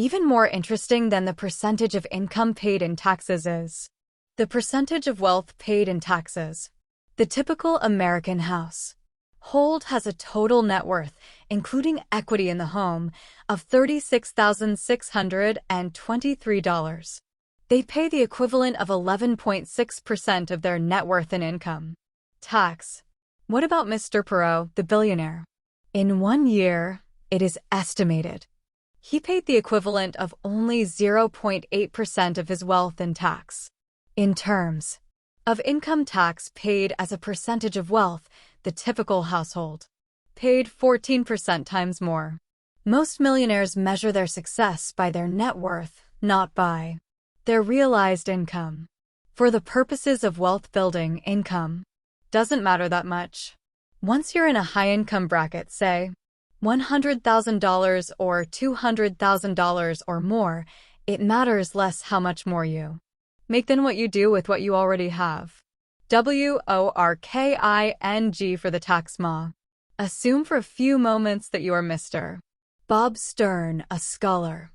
Even more interesting than the percentage of income paid in taxes is the percentage of wealth paid in taxes. The typical American household has a total net worth, including equity in the home, of $36,623. They pay the equivalent of 11.6% of their net worth in income tax. What about Mr. Perot, the billionaire? In 1 year, it is estimated he paid the equivalent of only 0.8% of his wealth in tax. In terms of income tax paid as a percentage of wealth, the typical household paid 14% times more. Most millionaires measure their success by their net worth, not by their realized income. For the purposes of wealth building, income doesn't matter that much. Once you're in a high-income bracket, say $100,000 or $200,000 or more, it matters less how much more you make than what you do with what you already have. Working for the tax ma. Assume for a few moments that you are Mr. Bob Stern, a scholar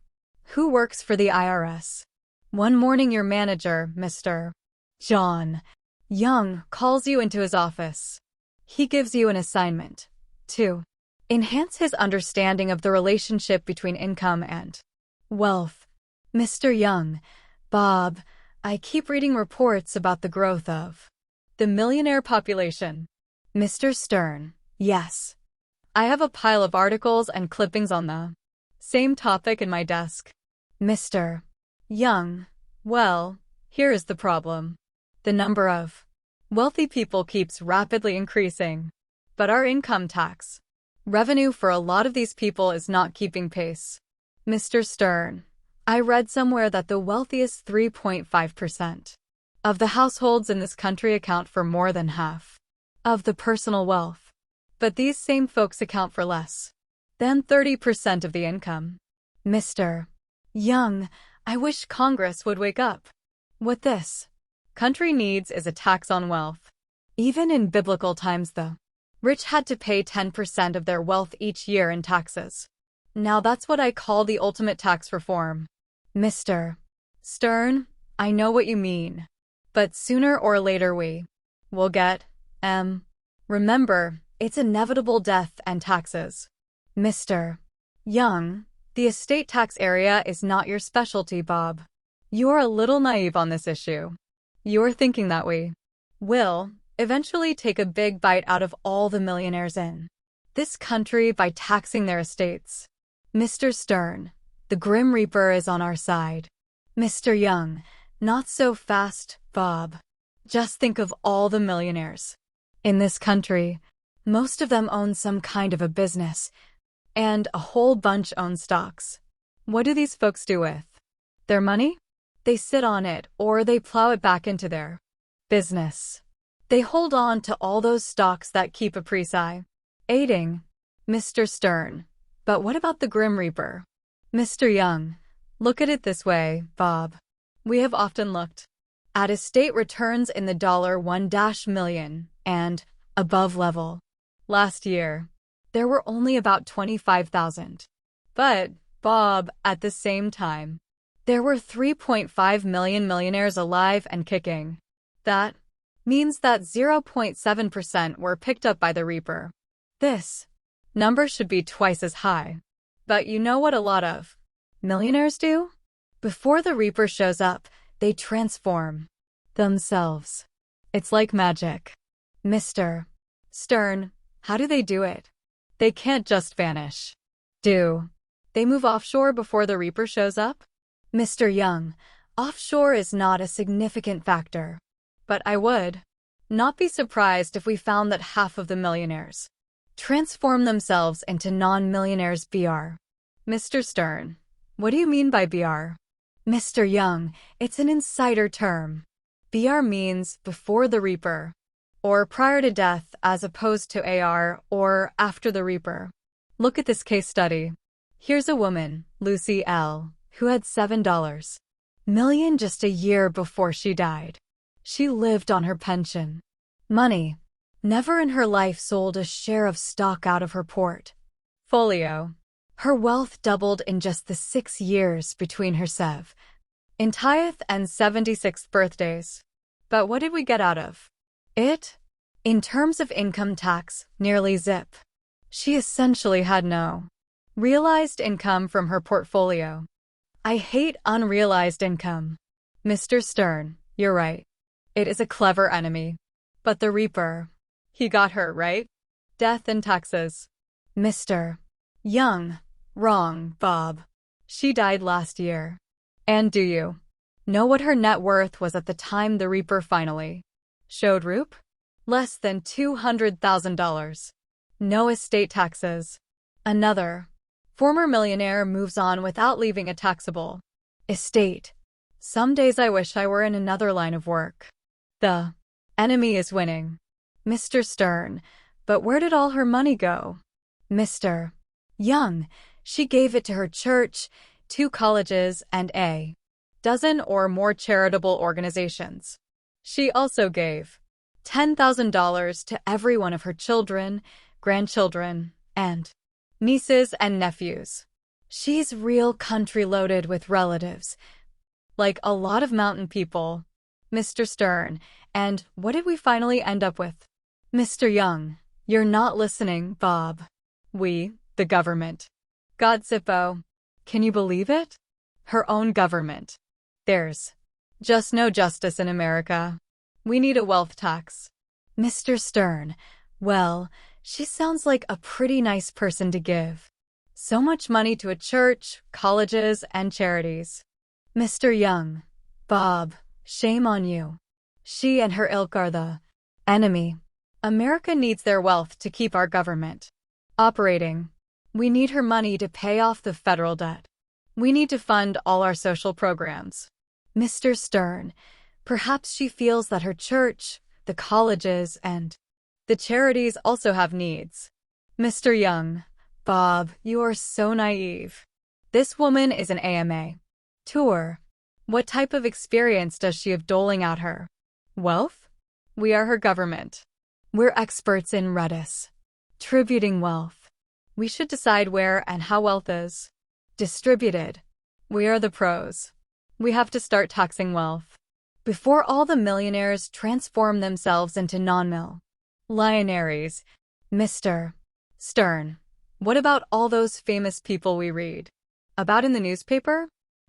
who works for the IRS. One morning your manager, Mr. John Young, calls you into his office. He gives you an assignment to enhance his understanding of the relationship between income and wealth. Mr. Young: Bob, I keep reading reports about the growth of the millionaire population. Mr. Stern: Yes. I have a pile of articles and clippings on the same topic in my desk. Mr. Young: Well, here is the problem. The number of wealthy people keeps rapidly increasing, but our income tax revenue for a lot of these people is not keeping pace. Mr. Stern: I read somewhere that the wealthiest 3.5% of the households in this country account for more than half of the personal wealth. But these same folks account for less than 30% of the income. Mr. Young: I wish Congress would wake up. What this country needs is a tax on wealth. Even in biblical times, the rich had to pay 10% of their wealth each year in taxes. Now that's what I call the ultimate tax reform. Mr. Stern: I know what you mean. But sooner or later we will get Remember, it's inevitable, death and taxes. Mr. Young: The estate tax area is not your specialty, Bob. You're a little naive on this issue. You're thinking that we will eventually take a big bite out of all the millionaires in this country by taxing their estates. Mr. Stern: The Grim Reaper is on our side. Mr. Young: Not so fast, Bob. Just think of all the millionaires in this country. Most of them own some kind of a business, and a whole bunch own stocks. What do these folks do with their money? They sit on it, or they plow it back into business. They hold on to all those stocks that keep appraising. Mr. Stern: But what about the Grim Reaper? Mr. Young: Look at it this way, Bob. We have often looked at estate returns in the $1 million and above level. Last year, there were only about 25,000. But, Bob, at the same time, there were 3.5 million millionaires alive and kicking. That means that 0.7% were picked up by the Reaper. This number should be twice as high. But you know what a lot of millionaires do? Before the Reaper shows up, they transform themselves. It's like magic. Mr. Stern: How do they do it? They can't just vanish. Do they move offshore before the Reaper shows up? Mr. Young: Offshore is not a significant factor. But I would not be surprised if we found that half of the millionaires transform themselves into non-millionaires. BR. Mr. Stern: What do you mean by BR? Mr. Young: It's an insider term. BR means before the Reaper, or prior to death, as opposed to AR, or after the Reaper. Look at this case study. Here's a woman, Lucy L., who had $7 million just a year before she died. She lived on her pension money. Never in her life sold a share of stock out of her portfolio. Her wealth doubled in just the 6 years between her 70th and 76th birthdays. But what did we get out of it? In terms of income tax, nearly zip. She essentially had no realized income from her portfolio. I hate unrealized income. Mr. Stern, you're right. It is a clever enemy. But the Reaper, he got her, right? Death and taxes. Mr. Young, wrong, Bob. She died last year. And do you know what her net worth was at the time the Reaper finally showed Roop? Less than $200,000. No estate taxes. Another former millionaire moves on without leaving a taxable estate. Some days I wish I were in another line of work. The enemy is winning. Mr. Stern, but where did all her money go? Mr. Young, she gave it to her church, 2 colleges, and a dozen or more charitable organizations. She also gave $10,000 to every one of her children, grandchildren, and nieces and nephews. She's real country loaded with relatives. Like a lot of mountain people. Mr. Stern, and what did we finally end up with? Mr. Young, you're not listening, Bob. We, the government. God Zippo. Can you believe it? Her own government. There's just no justice in America. We need a wealth tax. Mr. Stern, well, she sounds like a pretty nice person to give so much money to a church, colleges, and charities. Mr. Young, Bob, shame on you. She and her ilk are the enemy. America needs their wealth to keep our government operating. We need her money to pay off the federal debt. We need to fund all our social programs. Mr. Stern, perhaps she feels that her church, the colleges, and the charities also have needs. Mr. Young, Bob, you are so naive. This woman is an AMA tour. What type of experience does she have doling out her wealth? We are her government. We're experts in redistributing wealth. We should decide where and how wealth is distributed. We are the pros. We have to start taxing wealth before all the millionaires transform themselves into non-millionaires. Mr. Stern, what about all those famous people we read about in the newspaper?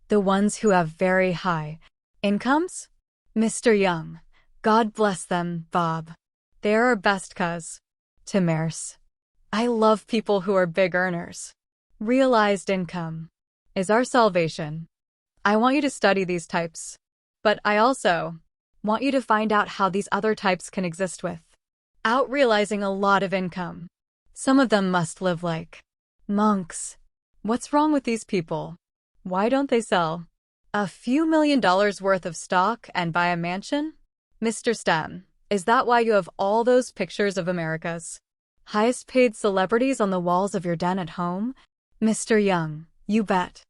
The ones who have very high incomes? Mr. Young, God bless them, Bob. They are our best customers. I love people who are big earners. Realized income is our salvation. I want you to study these types, but I also want you to find out how these other types can exist without realizing a lot of income. Some of them must live like monks. What's wrong with these people? Why don't they sell a few $1 million worth of stock and buy a mansion? Mr. Stem, is that why you have all those pictures of America's highest paid celebrities on the walls of your den at home? Mr. Young, you bet.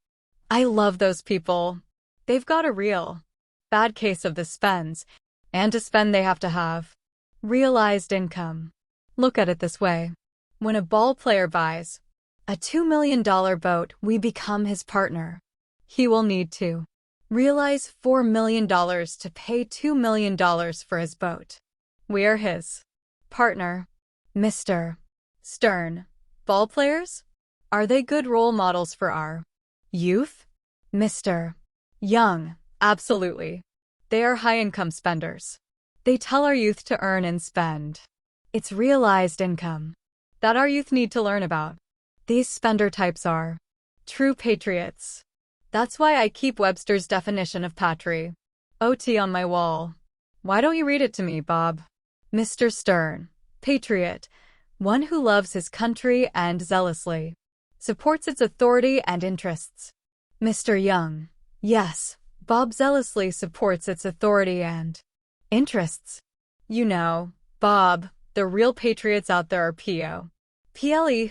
I love those people. They've got a real bad case of the spends, and to spend they have to have realized income. Look at it this way. When a ball player buys a $2 million boat, we become his partner. He will need to realize $4 million to pay $2 million for his boat. We are his partner. Mr. Stern, ball players? Are they good role models for our youth? Mr. Young, absolutely. They are high-income spenders. They tell our youth to earn and spend. It's realized income that our youth need to learn about. These spender types are true patriots. That's why I keep Webster's definition of patri OT on my wall. Why don't you read it to me, Bob? Mr. Stern, patriot, one who loves his country and zealously supports its authority and interests. Mr. Young, yes, Bob zealously supports its authority and interests. You know, Bob, the real patriots out there are PLE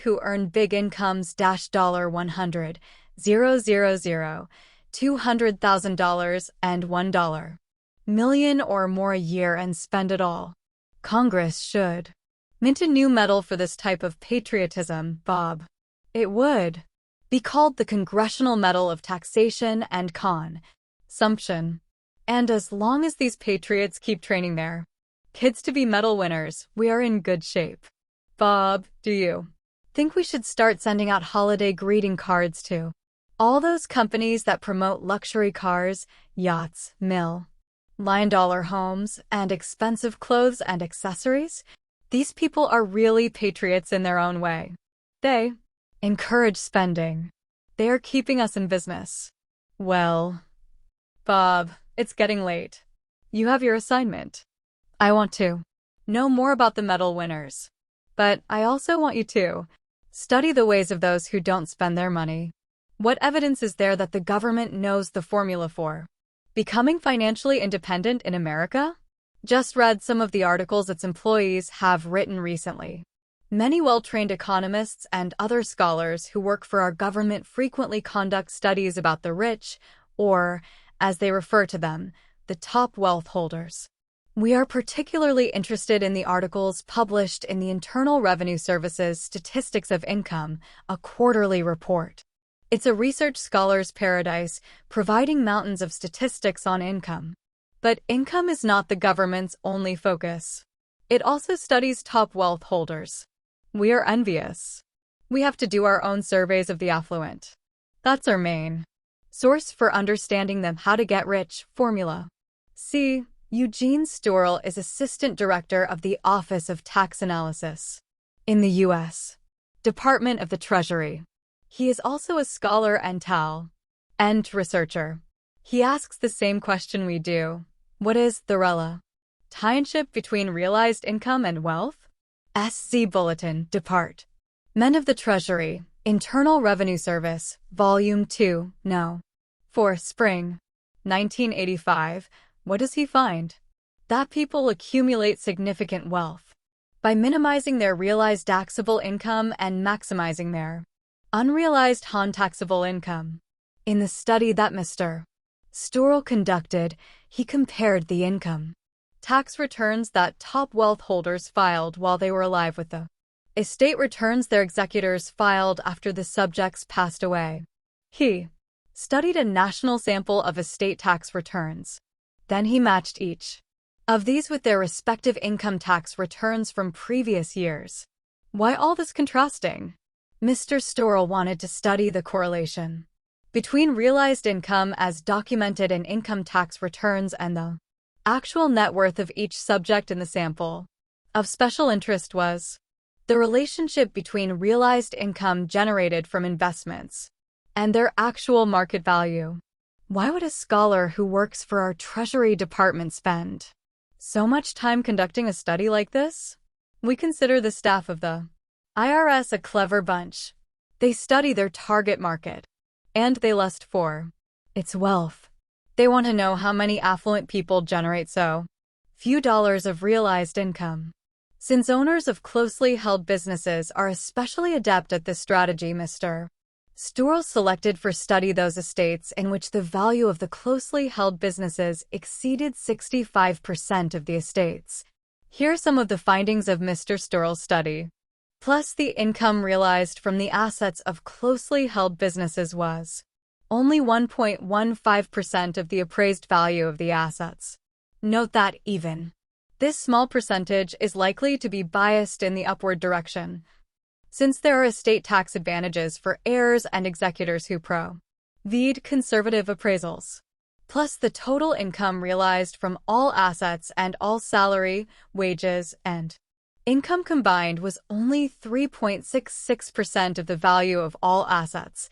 who earn big incomes $100, $200,000 and $1 million or more a year and spend it all. Congress should mint a new medal for this type of patriotism, Bob. It would be called the Congressional Medal of Taxation and Consumption. And as long as these patriots keep training their kids to be medal winners, we are in good shape. Bob, do you think we should start sending out holiday greeting cards to all those companies that promote luxury cars, yachts, million-dollar homes, and expensive clothes and accessories? These people are really patriots in their own way. They encourage spending. They are keeping us in business. Well, Bob, it's getting late. You have your assignment. I want to know more about the medal winners. But I also want you to study the ways of those who don't spend their money. What evidence is there that the government knows the formula for becoming financially independent in America? Just read some of the articles its employees have written recently. Many well-trained economists and other scholars who work for our government frequently conduct studies about the rich, or, as they refer to them, the top wealth holders. We are particularly interested in the articles published in the Internal Revenue Service's Statistics of Income, a quarterly report. It's a research scholar's paradise, providing mountains of statistics on income. But income is not the government's only focus. It also studies top wealth holders. We are envious. We have to do our own surveys of the affluent. That's our main source for understanding them how to get rich formula. See, Eugene Storrell is Assistant Director of the Office of Tax Analysis in the U.S. Department of the Treasury. He is also a scholar and researcher. He asks the same question we do. What is the relationship between realized income and wealth? SC Bulletin, Department of the Treasury, Internal Revenue Service, Volume 2, No. 4, Spring, 1985. What does he find? That people accumulate significant wealth by minimizing their realized taxable income and maximizing their unrealized non-taxable income. In the study that Mr. Storrell conducted, he compared the income tax returns that top wealth holders filed while they were alive with the estate returns their executors filed after the subjects passed away. He studied a national sample of estate tax returns. Then he matched each of these with their respective income tax returns from previous years. Why all this contrasting? Mr. Storrell wanted to study the correlation between realized income as documented in income tax returns and the actual net worth of each subject in the sample. Of special interest was the relationship between realized income generated from investments and their actual market value. Why would a scholar who works for our Treasury Department spend so much time conducting a study like this? We consider the staff of the IRS a clever bunch. They study their target market, and they lust for its wealth. They want to know how many affluent people generate so few dollars of realized income. Since owners of closely held businesses are especially adept at this strategy, Mr. Storrell selected for study those estates in which the value of the closely held businesses exceeded 65% of the estates. Here are some of the findings of Mr. Storrell's study. Plus, the income realized from the assets of closely held businesses was only 1.15% of the appraised value of the assets. Note that even this small percentage is likely to be biased in the upward direction, since there are estate tax advantages for heirs and executors who provide conservative appraisals. Plus, the total income realized from all assets and all salary, wages, and income combined was only 3.66% of the value of all assets,